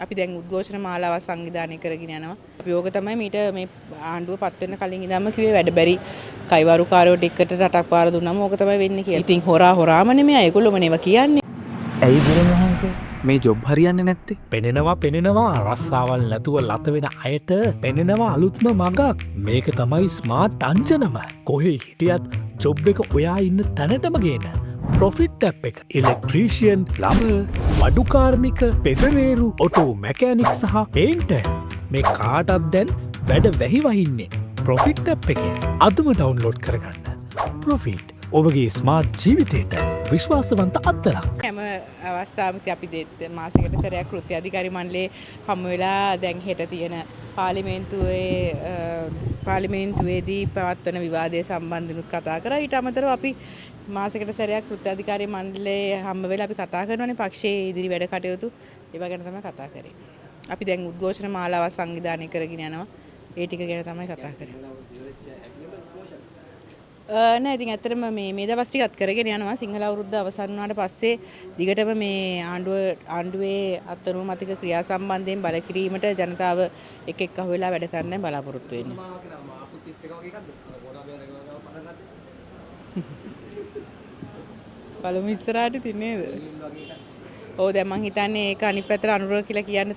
අපි දැන් උද්ඝෝෂණ මාලාවක් සංවිධානය කරගෙන යනවා. අපි ඕක තමයි මීට මේ ආණ්ඩුව පත් වෙන්න කලින් ඉඳන්ම කිව්වේ වැඩ බැරි කයිවාරුකාරයෝ ටිකට රටක් පාර දුන්නම ඕක තමයි වෙන්නේ කියලා. ඉතින් හොරාම නෙමෙයි ඒගොල්ලෝම නේවා කියන්නේ. ඇයි බුදුන් වහන්සේ මේ ජොබ් හරියන්නේ නැත්තේ? පෙනෙනවා රස්සාවල් නැතුව ලත වෙන අයට පෙනෙනවා අලුත්ම මගක්. මේක තමයි ස්මාර්ට් අංජනම. කොහේ හිටියත් ජොබ් එක ඔයා ඉන්න තැනටම ගේන ප්‍රොෆිට් ඇප් එක. ඉලෙක්ට්‍රීෂියන්, ප්ලම්බර්, වඩුකාර්මික, පෙදරේරු, ඔටෝ මැකෑනික් සහ පේන්ටර් මේ කාටත් දැන් වැඩ වැහි වහින්නේ ප්‍රොෆිට් ඇප් එකේ. අදම ඩවුන්ලෝඩ් කරගන්න. ප්‍රොෆිට් ඔබගේ ස්මාර්ට් ජීවිතයට විශ්වාසවන්ත අත්දැකීමක්. හැම අවස්ථාවකදී අපි මාසයකට සැරයක් කෘත්‍ය අධිකාරි මණ්ඩලයේ හමු වෙලා දැන් හෙට තියෙන පාර්ලිමේන්තුවේදී පවත්වන විවාදය සම්බන්ධව කතා කරා. ඊට අමතරව අපි මාසයකට සැරයක් කෘත්‍ය අධිකාරි මණ්ඩලයේ හම්බ වෙලා අපි කතා කරනවානේ පක්ෂයේ ඉදිරි වැඩ කටයුතු ඒවා ගැන තමයි කතා කරේ. අපි දැන් උද්ඝෝෂණ මාලාවක් සංවිධානය කරගෙන යනවා. ඒ ටික ගැන තමයි කතා කරන්නේ. නෑ ඉතින් ඇත්තටම මේ දවස් ටිකත් කරගෙන යනවා. සිංහල අවුරුද්ද අවසන් වුණාට පස්සේ දිගටම මේ ආණ්ඩුවේ අත්අනුමතික ක්‍රියා සම්බන්ධයෙන් බල කිරීමට ජනතාව එක් අහුවෙලා වැඩ කරන්න බලාපොරොත්තු වෙන්නේ. බලමු ඉස්සරහට ඉතින් නේද? ඔව් දැන් මං හිතන්නේ ඒක අනිත් පැත්තට අනුර කියලා කියන්නේ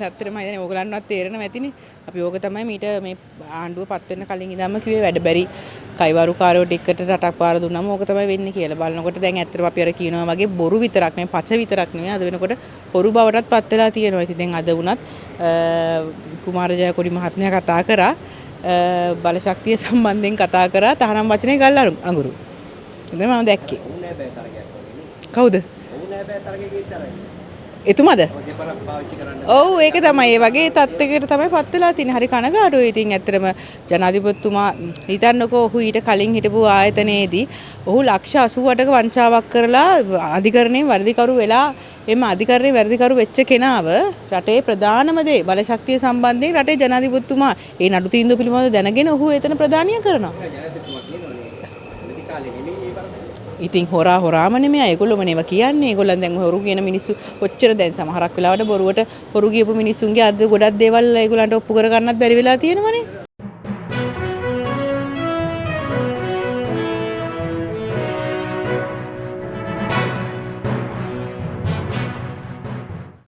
තත්ත්වෙම මම හිතන්නේ ඕගලන්වත් තේරෙනව ඇතිනේ. අපි ඕක තමයි මීට මේ ආණ්ඩුව පත් වෙන්න කලින් ඉඳන්ම කිව්වේ වැඩ බැරි කයිවාරුකාරයෝ ටිකට රටක් පාර දුන්නම ඕක තමයි වෙන්නේ කියලා. බලනකොට දැන් ඇත්තටම අපි අර කියනවා වගේ බොරු විතරක් නෙමෙයි පච විතරක් නෙමෙයි අද වෙනකොට හොරු බවටත් පත් වෙලා තියෙනවා. ඉතින් දැන් අද වුණත් කුමාර ජයකොඩි මහත්මයා කතා කරා බලශක්තිය සම්බන්ධයෙන් කතා කරා තහනම් වචනේ ගල් අඟුරු. ඉතින් මම දැක්කේ. කවුද? එතුමාද? ඔව් ඒක තමයි. ඒ වගේ තත්ත්වයකට තමයි පත් වෙලා තියෙන්නේ. හරි කනගාටුයි. ඉතින් ඇත්තටම ජනාධිපතිතුමා හිතන්නකෝ ඔහු ඊට කලින් හිටපු ආයතනයේදී ඔහු ලක්ෂ 88ක වංචාවක් කරලා අධිකරණයෙන් වරදිකරු වෙලා එම අධිකරණයේ වරදිකරු වෙච්ච කෙනාව රටේ ප්‍රධානම දේ බලශක්තිය සම්බන්ධයෙන් රටේ ජනාධිපතිතුමා ඒ නඩු තීන්දුව පිළිබඳව දැනගෙන ඔහු එතන ප්‍රධානිය කරනවා. ඉතින් හොරාම නෙමෙයි ඒගොල්ලෝම නේවා කියන්නේ. ඒගොල්ලන් දැන් හොරු කියන මිනිස්සු ඔච්චර දැන් සමහරක් වෙලාවට බොරුවට හොරු කියපු මිනිස්සුන්ගේ අද ගොඩක් දේවල් ඒගොල්ලන්ට ඔප්පු කර ගන්නත් බැරි වෙලා තියෙනවනේ.